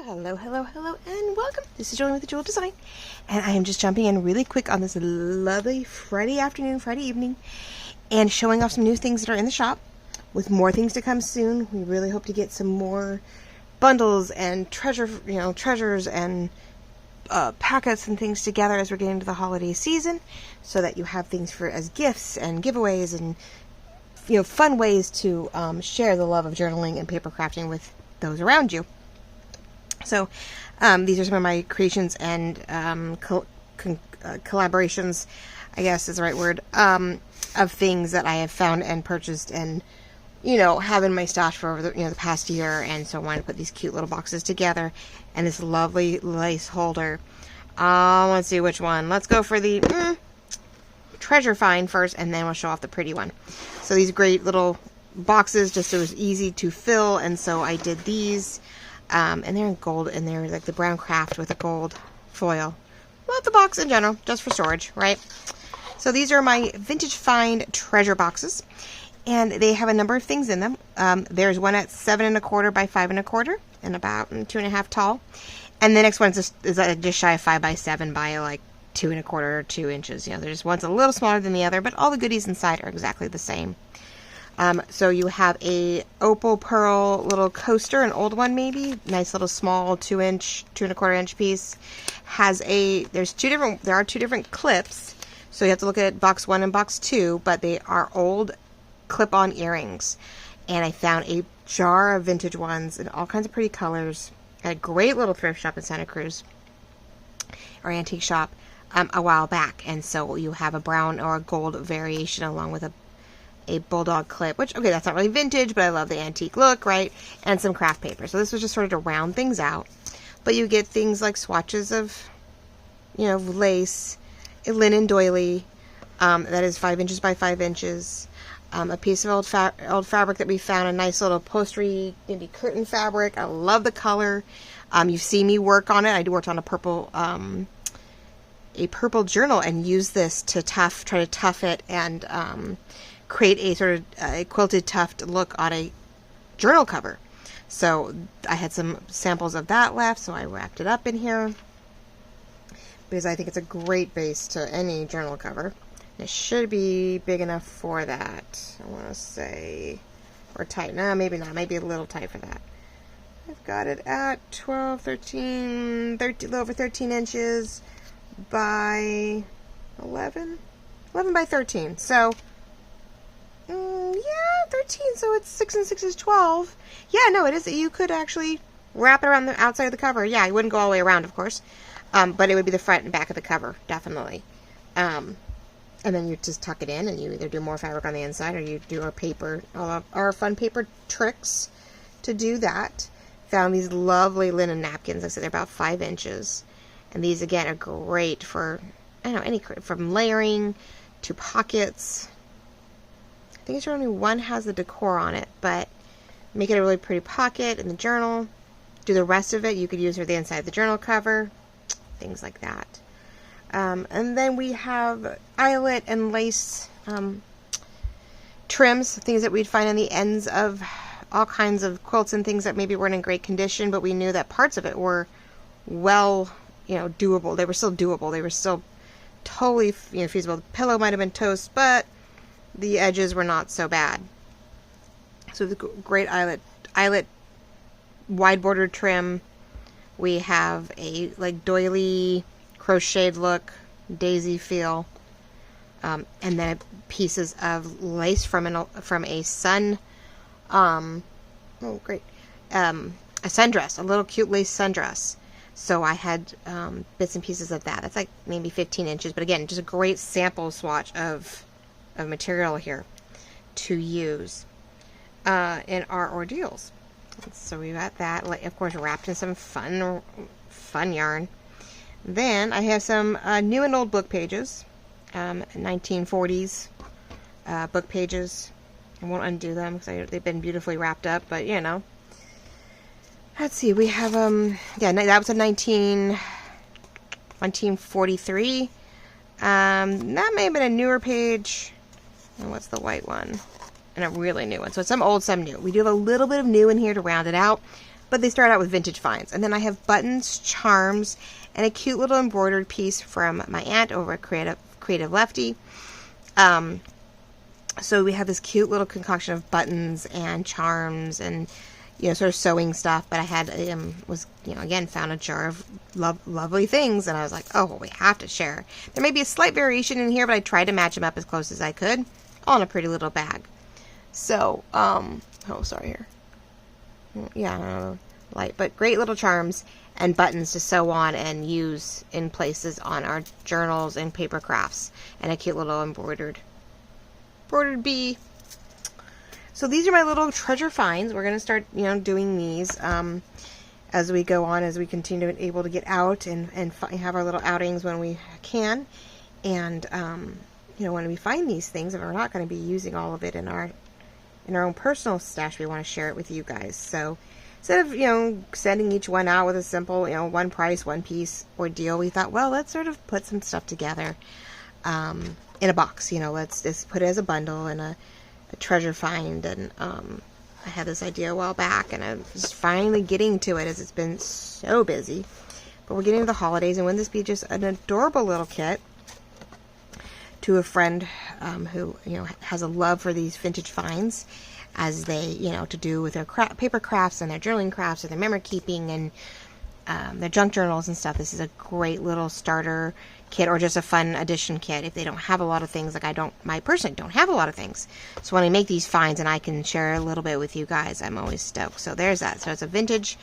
Hello, hello, hello, and welcome. This is Julie with the Jewel Design, and I am just jumping in really quick on this lovely Friday afternoon, Friday evening, and showing off some new things that are in the shop, with more things to come soon. We really hope to get some more bundles and treasures and packets and things together as we're getting to the holiday season, so that you have things for as gifts and giveaways and fun ways to share the love of journaling and paper crafting with those around you. So these are some of my creations and collaborations, I guess is the right word, of things that I have found and purchased and have in my stash for over the past year. And so I wanted to put these cute little boxes together and this lovely lace holder. Let's see which one. Let's go for the treasure find first, and then we'll show off the pretty one. So these great little boxes, just so it was easy to fill, and so I did these. And they're in gold, and they're like the brown craft with a gold foil. Love the box in general, just for storage, right? So these are my vintage find treasure boxes, and they have a number of things in them. There's one at 7 1/4 by 5 1/4, and about 2.5 tall. And the next one is just shy of 5 by 7 by like 2 1/4 or 2 inches. There's one's a little smaller than the other, but all the goodies inside are exactly the same. So you have a opal pearl little coaster, an old one maybe, nice little small 2 1/4 inch piece. There are two different clips, so you have to look at box 1 and box 2, but they are old clip-on earrings. And I found a jar of vintage ones in all kinds of pretty colors at a great little thrift shop in Santa Cruz, or antique shop, a while back. And so you have a brown or a gold variation along with a bulldog clip, which, okay, that's not really vintage, but I love the antique look, right? And some craft paper. So this was just sort of to round things out. But you get things like swatches of, lace, a linen doily, that is 5 inches by 5 inches, a piece of old fabric that we found, a nice little upholstery, maybe curtain fabric. I love the color. You've seen me work on it. I worked on a purple journal and use this to try to tuff it and create a sort of a quilted tuft look on a journal cover. So I had some samples of that left, so I wrapped it up in here because I think it's a great base to any journal cover. It should be big enough for that. I want to say, or tight. No, maybe not. Maybe a little tight for that. I've got it at 13, a little over 13 inches by 11 by 13. So 13, so it's 6 and 6 is 12. Yeah, no, it is. You could actually wrap it around the outside of the cover. Yeah, you wouldn't go all the way around, of course, but it would be the front and back of the cover, definitely. And then you just tuck it in, and you either do more fabric on the inside, or you do our fun paper tricks to do that. Found these lovely linen napkins. Like I said, they're about 5 inches, and these again are great for from layering to pockets. I think it's only one has the decor on it, but make it a really pretty pocket in the journal. Do the rest of it. You could use for the inside of the journal cover, things like that. And then we have eyelet and lace trims, things that we'd find on the ends of all kinds of quilts and things that maybe weren't in great condition, but we knew that parts of it were doable. They were still doable. They were still totally feasible. The pillow might have been toast, but the edges were not so bad. So the great eyelet wide border trim. We have a doily crocheted look, daisy feel, and then pieces of lace from a sun. A sundress, a little cute lace sundress. So I had bits and pieces of that. That's like maybe 15 inches, but again, just a great sample swatch of material here to use in our ordeals. So we got that, of course, wrapped in some fun yarn. Then I have some new and old book pages, 1940s book pages. I won't undo them because they've been beautifully wrapped up, but let's see, we have that was a 1943. That may have been a newer page. And what's the white one? And a really new one. So it's some old, some new. We do have a little bit of new in here to round it out. but they start out with vintage finds. And then I have buttons, charms, and a cute little embroidered piece from my aunt over at Creative Lefty. So we have this cute little concoction of buttons and charms and, you know, sort of sewing stuff. But I had, again, found a jar of lovely things, and I was like, oh, well, we have to share. There may be a slight variation in here, but I tried to match them up as close as I could, all in a pretty little bag. So, oh, sorry here. Yeah, light, but great little charms and buttons to sew on and use in places on our journals and paper crafts, and a cute little embroidered bee. So these are my little treasure finds. We're going to start, doing these as we go on, as we continue to be able to get out and have our little outings when we can. And, when we find these things, and we're not going to be using all of it in our own personal stash, we want to share it with you guys. So instead of, sending each one out with a simple, one price, one piece ordeal, we thought, well, let's sort of put some stuff together in a box. Let's just put it as a bundle and a treasure find. And I had this idea a while back, and I'm just finally getting to it, as it's been so busy. But we're getting to the holidays, and wouldn't this be just an adorable little kit to a friend who has a love for these vintage finds, as they to do with their paper crafts and their journaling crafts and their memory keeping and their junk journals and stuff. This is a great little starter kit, or just a fun addition kit if they don't have a lot of things. Like I personally don't have a lot of things, so when I make these finds and I can share a little bit with you guys, I'm always stoked. So there's that. So it's a vintage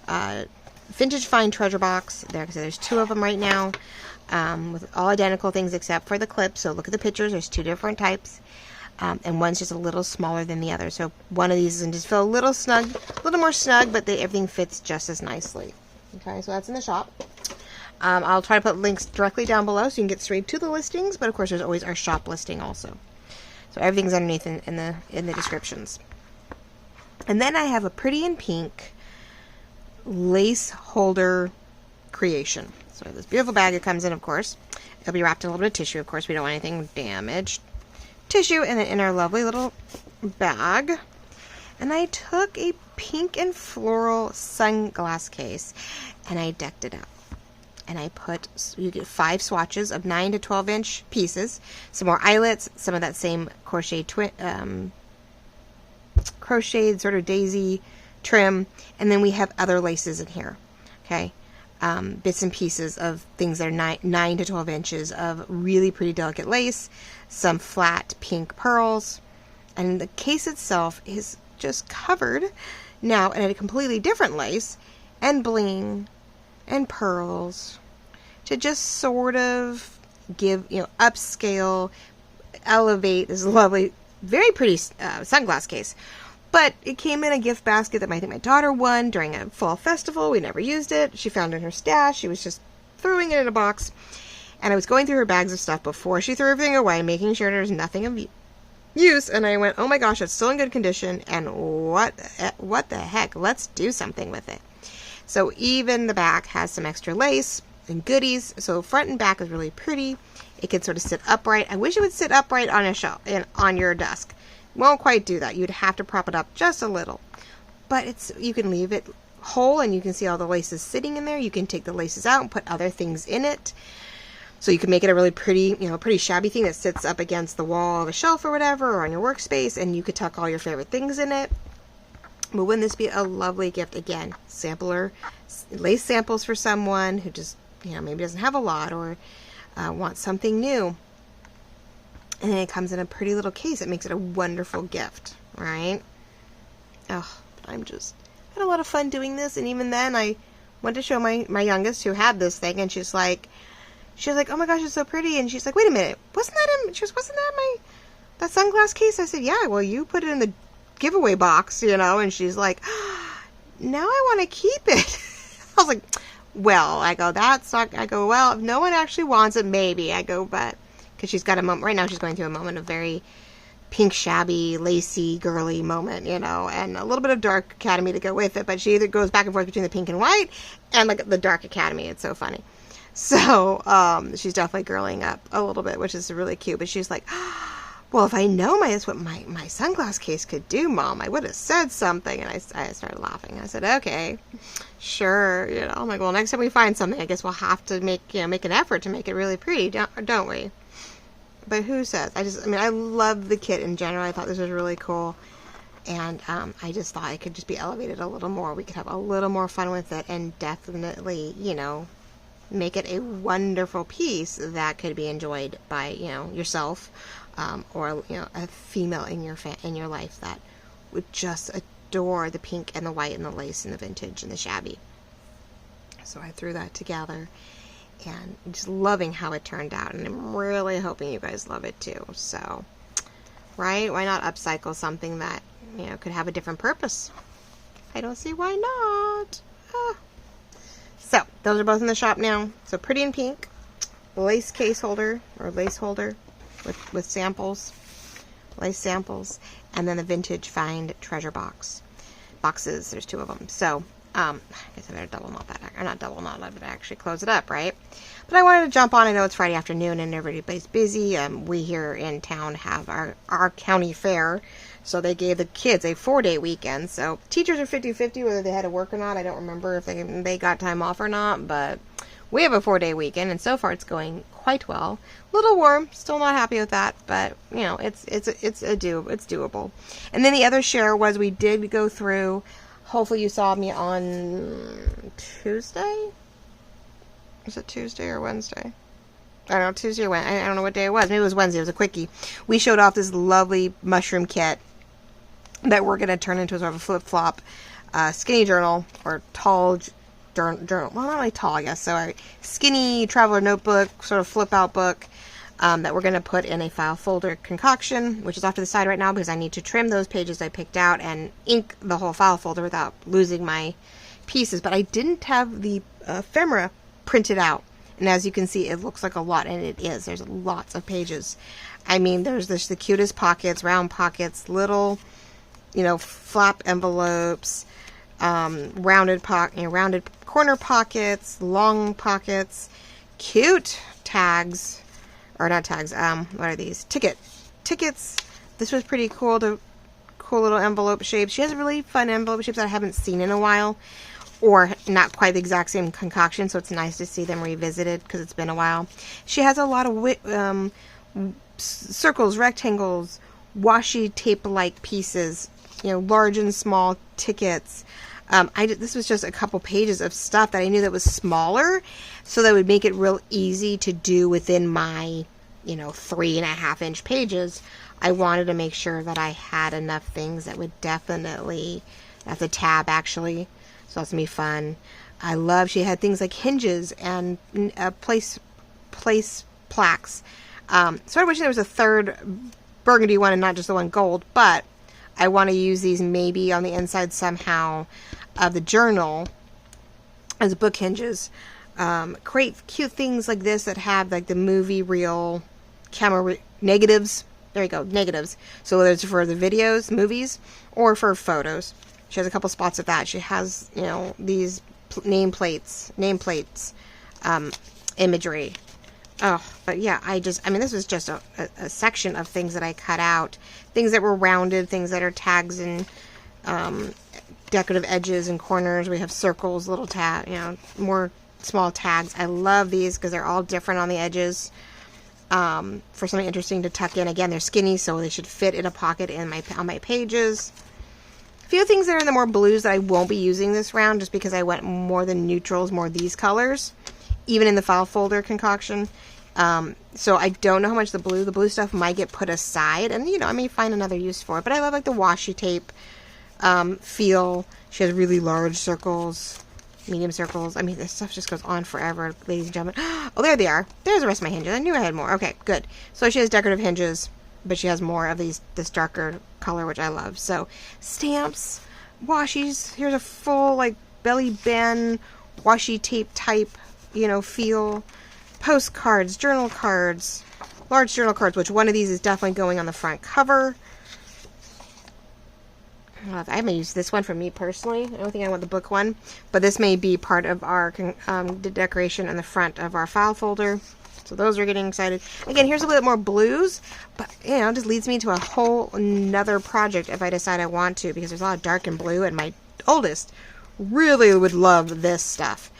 find treasure box. There's 2 of them right now, with all identical things except for the clip. So look at the pictures. There's 2 different types, and one's just a little smaller than the other. So one of these is just feel a little more snug, but everything fits just as nicely. Okay, so that's in the shop. I'll try to put links directly down below so you can get straight to the listings, but of course there's always our shop listing also. So everything's underneath in the descriptions. And then I have a pretty in pink lace holder creation. So this beautiful bag it comes in, of course. It'll be wrapped in a little bit of tissue. Of course, we don't want anything damaged. Tissue, and then in our lovely little bag. And I took a pink and floral sunglass case, and I decked it out. And I you get 5 swatches of 9 to 12 inch pieces, some more eyelets, some of that same crocheted sort of daisy trim, and then we have other laces in here. Okay, bits and pieces of things that are 9 to 12 inches of really pretty delicate lace, some flat pink pearls, and the case itself is just covered now in a completely different lace and bling and pearls to just sort of give, upscale, elevate this lovely, very pretty sunglass case. But it came in a gift basket that I think my daughter won during a fall festival. We never used it. She found it in her stash. She was just throwing it in a box. And I was going through her bags of stuff before she threw everything away, making sure there's nothing of use. And I went, oh my gosh, it's still in good condition. And what the heck? Let's do something with it. So even the back has some extra lace and goodies. So front and back is really pretty. It can sort of sit upright. I wish it would sit upright on a shelf and on your desk. Won't quite do that. You'd have to prop it up just a little. But you can leave it whole, and you can see all the laces sitting in there. You can take the laces out and put other things in it. So you can make it a really pretty, pretty shabby thing that sits up against the wall of a shelf or whatever, or on your workspace, and you could tuck all your favorite things in it. But wouldn't this be a lovely gift? Again, lace samples for someone who just, maybe doesn't have a lot, or wants something new. And then it comes in a pretty little case. It makes it a wonderful gift, right? Oh, I had a lot of fun doing this. And even then, I went to show my youngest who had this thing, and she was like, oh my gosh, it's so pretty. And she's like, wait a minute, wasn't that that sunglass case? I said, yeah, well, you put it in the giveaway box, and she's like, now I want to keep it. I was like, well, well, if no one actually wants it, maybe. But because she's got a moment right now, she's going through a moment of very pink, shabby, lacy, girly moment, and a little bit of dark academy to go with it. But she either goes back and forth between the pink and white and like the dark academy. It's so funny. So she's definitely girling up a little bit, which is really cute. But she's like, well, if I know that's what my sunglass case could do, Mom, I would have said something. And I started laughing. I said, okay, sure. You know, I'm like, well, next time we find something, I guess we'll have to make an effort to make it really pretty, don't we? But who says? I mean, I love the kit in general. I thought this was really cool. And I just thought it could just be elevated a little more. We could have a little more fun with it and definitely, you know, make it a wonderful piece that could be enjoyed by, you know, yourself or, you know, a female in your life that would just adore the pink and the white and the lace and the vintage and the shabby. So I threw that together and just loving how it turned out. And I'm really hoping you guys love it too. So, right? Why not upcycle something that, you know, could have a different purpose? I don't see why not. So, those are both in the shop now. So, pretty in pink, lace case holder, or lace holder with samples, lace samples, and then the vintage find treasure boxes. There's 2 of them. So, I guess I better double knot that, or not double knot, I better actually close it up, right? But I wanted to jump on. I know it's Friday afternoon and everybody's busy. We here in town have our county fair. So they gave the kids a 4-day weekend. So teachers are 50-50 whether they had to work or not. I don't remember if they got time off or not. But we have a 4-day weekend, and so far it's going quite well. A little warm. Still not happy with that, but you know it's doable. And then the other share was we did go through. Hopefully you saw me on Tuesday. Was it Tuesday or Wednesday? I don't know, Tuesday or Wednesday. I don't know what day it was. Maybe it was Wednesday. It was a quickie. We showed off this lovely mushroom kit that we're going to turn into sort of a flip-flop skinny journal or tall journal. Well, not really tall, I guess. So a skinny traveler notebook, sort of flip-out book that we're going to put in a file folder concoction, which is off to the side right now because I need to trim those pages I picked out and ink the whole file folder without losing my pieces. But I didn't have the ephemera printed out. And as you can see, it looks like a lot, and it is. There's lots of pages. I mean, there's the cutest pockets, round pockets, little, you know, flap envelopes, rounded corner pockets, long pockets, cute tags, or not tags. What are these? Tickets. This was pretty cool. The cool little envelope shapes. She has really fun envelope shapes that I haven't seen in a while. Or not quite the exact same concoction, so it's nice to see them revisited because it's been a while. She has a lot of circles, rectangles, washi tape-like pieces, you know, large and small tickets. This was just a couple pages of stuff that I knew that was smaller, so that would make it real easy to do within my, you know, 3.5-inch pages. I wanted to make sure that I had enough things that would definitely, that's a tab actually, so that's going to be fun. I love, she had things like hinges and place plaques. So I wish there was a third burgundy one and not just the one gold, but I want to use these maybe on the inside somehow of the journal as book hinges. Create cute things like this that have like the movie reel camera negatives. There you go, negatives. So whether it's for the videos, movies, or for photos. She has a couple spots of that. She has, you know, these nameplates, imagery. Oh, but yeah, I mean, this was just a section of things that I cut out. Things that were rounded, things that are tags and decorative edges and corners. We have circles, little tag, you know, more small tags. I love these because they're all different on the edges. For something interesting to tuck in. Again, they're skinny, so they should fit in a pocket on my pages. A few things that are in the more blues that I won't be using this round just because I went more than neutrals, more these colors, even in the file folder concoction. So I don't know how much the blue stuff might get put aside, and you know, I may find another use for it, but I love like the washi tape feel. She has really large circles, medium circles. I mean, this stuff just goes on forever, ladies and gentlemen. Oh, there they are. There's the rest of my hinges. I knew I had more. Okay, good. So she has decorative hinges, but she has more of this darker color, which I love. So stamps, washies. Here's a full like belly band washi tape type, you know, feel. Postcards, journal cards, large journal cards, which one of these is definitely going on the front cover. I may use this one for me personally. I don't think I want the book one, but this may be part of our decoration on the front of our file folder. So those are getting excited. Again, here's a little bit more blues, but you know, it just leads me to a whole another project if I decide I want to, because there's a lot of dark and blue, and my oldest really would love this stuff.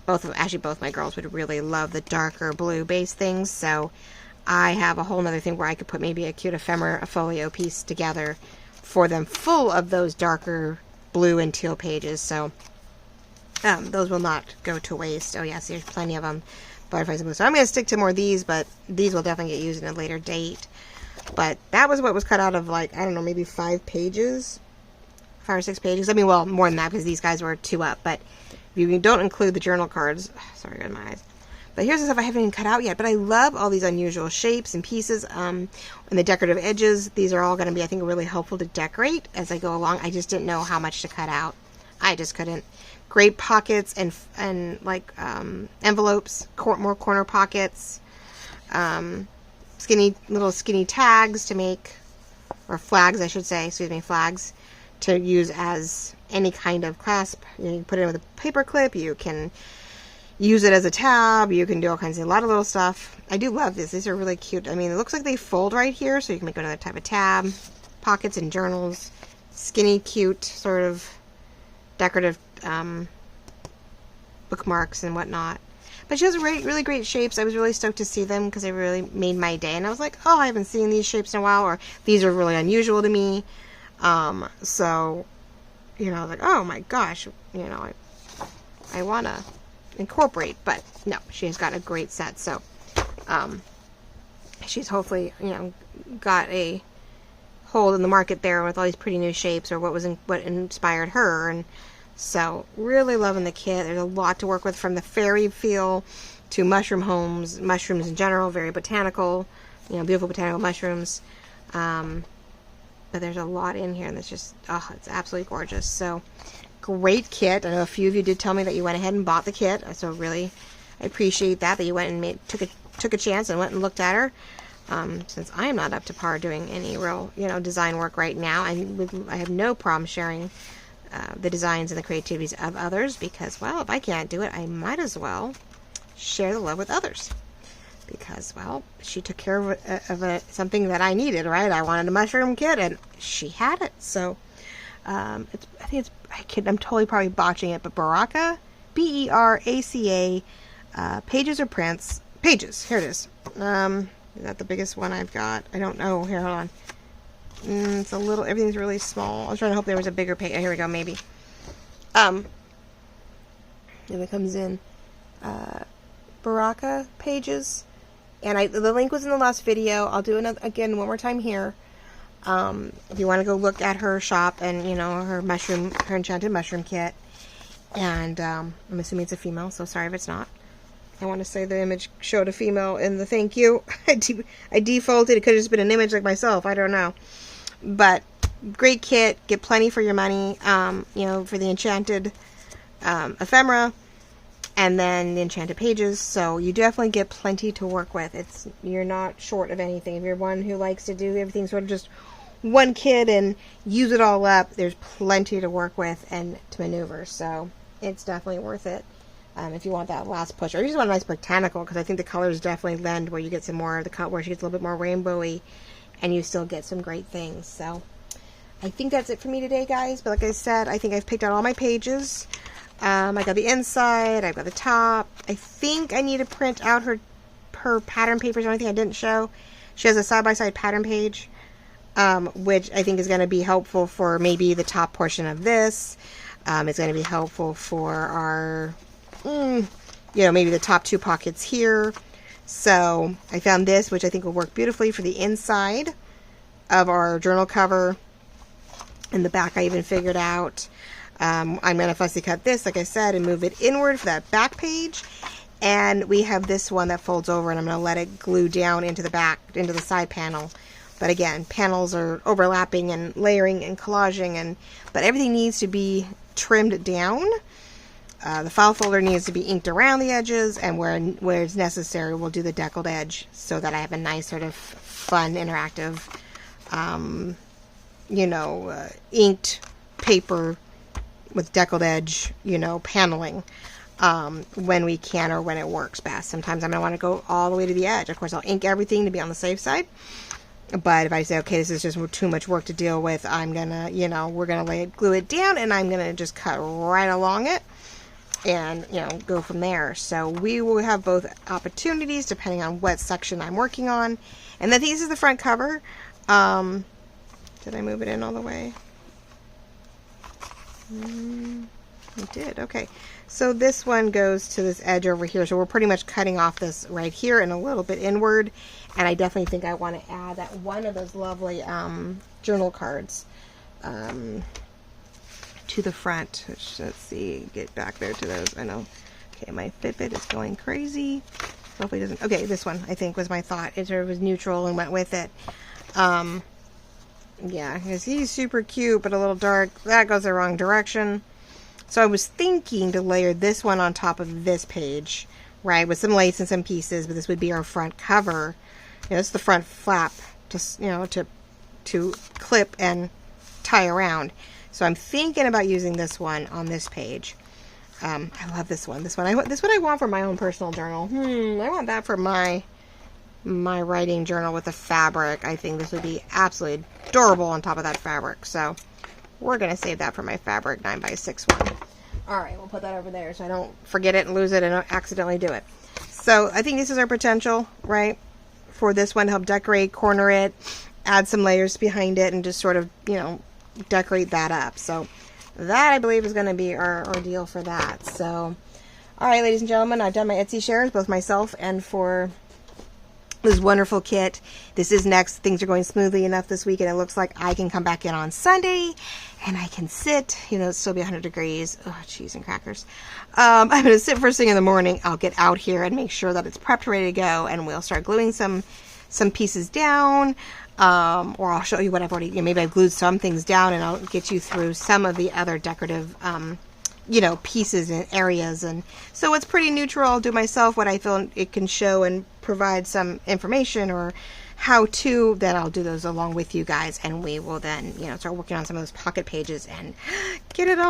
Both my girls would really love the darker blue base things, so I have a whole nother thing where I could put maybe a cute ephemera, a folio piece together for them, full of those darker blue and teal pages. So those will not go to waste. Oh yes, there's plenty of them. Butterflies and blue. So I'm going to stick to more of these, but these will definitely get used in a later date. But that was what was cut out of, like, I don't know, maybe 5 pages, 5 or 6 pages. I mean, well, more than that, because these guys were 2 up. But if you don't include the journal cards, sorry, I got my eyes. But here's the stuff I haven't even cut out yet. But I love all these unusual shapes and pieces, and the decorative edges. These are all going to be, I think, really helpful to decorate as I go along. I just didn't know how much to cut out. I just couldn't. Great pockets and like envelopes, more corner pockets, little skinny tags to make, or flags, I should say. Excuse me, flags to use as any kind of clasp. You can put it in with a paper clip. You can use it as a tab. You can do all kinds of, a lot of little stuff. I do love this. These are really cute. I mean, it looks like they fold right here, so you can make another type of tab. Pockets and journals. Skinny, cute, sort of decorative bookmarks and whatnot. But she has really great shapes. I was really stoked to see them because they really made my day. And I was like, oh, I haven't seen these shapes in a while, or these are really unusual to me. So, you know, I was like, oh my gosh, you know, I want to incorporate. But no, she's got a great set. So, she's hopefully, you know, got a hold in the market there with all these pretty new shapes, or what inspired her. And so really loving the kit. There's a lot to work with, from the fairy feel to mushroom homes, mushrooms in general, very botanical, you know, beautiful botanical mushrooms. But there's a lot in here, and it's just, oh, it's absolutely gorgeous. So great kit. I know a few of you did tell me that you went ahead and bought the kit, so really I appreciate that you went and took a chance and went and looked at her. Since I am not up to par doing any real, you know, design work right now, I have no problem sharing the designs and the creativities of others, because, well, if I can't do it, I might as well share the love with others, because, well, she took care of something that I needed, right? I wanted a mushroom kit, and she had it. So I'm totally probably botching it, but Beraca, Beraca, pages or prints, pages, here it is. Is that the biggest one I've got? I don't know. Here, hold on. It's a little, everything's really small. I was trying to hope there was a bigger page. Oh, here we go, maybe. And it comes in Beraca pages. And the link was in the last video. I'll do it again one more time here. If you want to go look at her shop and, you know, her enchanted mushroom kit. And I'm assuming it's a female, so sorry if it's not. I want to say the image showed a female in the thank you. I defaulted. It could have just been an image like myself. I don't know. But great kit. Get plenty for your money. You know, for the enchanted ephemera, and then the enchanted pages. So you definitely get plenty to work with. You're not short of anything. If you're one who likes to do everything sort of just one kit and use it all up, there's plenty to work with and to maneuver. So it's definitely worth it. If you want that last push, or you just want a nice botanical, because I think the colors definitely lend where you get some more of the color, where she gets a little bit more rainbowy, and you still get some great things. So I think that's it for me today, guys. But like I said, I think I've picked out all my pages. I got the inside, I've got the top. I think I need to print out her pattern papers. The only thing I didn't show, she has a side-by-side pattern page, which I think is going to be helpful for maybe the top portion of this. It's going to be helpful for our, you know, maybe the top 2 pockets here. So I found this, which I think will work beautifully for the inside of our journal cover. In the back, I even figured out, I'm going to fussy cut this, like I said, and move it inward for that back page. And we have this one that folds over, and I'm going to let it glue down into the back, into the side panel. But again, panels are overlapping and layering and collaging, but everything needs to be trimmed down. The file folder needs to be inked around the edges, and where it's necessary, we'll do the deckled edge, so that I have a nice sort of fun, interactive, you know, inked paper with deckled edge, you know, paneling. when we can or when it works best. Sometimes I'm going to want to go all the way to the edge. Of course, I'll ink everything to be on the safe side. But if I say, okay, this is just too much work to deal with, I'm going to, you know, we're going to glue it down, and I'm going to just cut right along it and, you know, go from there. So we will have both opportunities depending on what section I'm working on. And then this is the front cover. Did I move it in all the way? I did. Okay. So this one goes to this edge over here. So we're pretty much cutting off this right here and a little bit inward. And I definitely think I want to add that one of those lovely journal cards to the front. Which, let's see, get back there to those. I know. Okay, my Fitbit is going crazy. Hopefully it doesn't. Okay, this one I think was my thought. It sort of was neutral and went with it. Yeah, because he's super cute but a little dark. That goes the wrong direction. So I was thinking to layer this one on top of this page, right, with some lace and some pieces, but this would be our front cover. You know, this is the front flap, just, you know, to clip and tie around. So I'm thinking about using this one on this page. I love this one. This one I want for my own personal journal. I want that for my writing journal with the fabric. I think this would be absolutely adorable on top of that fabric. So we're going to save that for my fabric 9x6 one. Alright, we'll put that over there so I don't forget it and lose it and accidentally do it. So I think this is our potential, right, for this one to help decorate, corner it, add some layers behind it, and just sort of, you know, decorate that up. So that, I believe, is going to be our deal for that. So, alright, ladies and gentlemen, I've done my Etsy shares, both myself and for this wonderful kit. This is next. Things are going smoothly enough this week, and it looks like I can come back in on Sunday and I can sit, you know, it'll still be 100 degrees. Oh, cheese and crackers. I'm going to sit first thing in the morning. I'll get out here and make sure that it's prepped, ready to go, and we'll start gluing some pieces down, or I'll show you what I've already, you know, maybe I've glued some things down, and I'll get you through some of the other decorative you know, pieces and areas. And so it's pretty neutral. I'll do myself what I feel it can show and provide some information or how to, then I'll do those along with you guys, and we will then, you know, start working on some of those pocket pages and get it all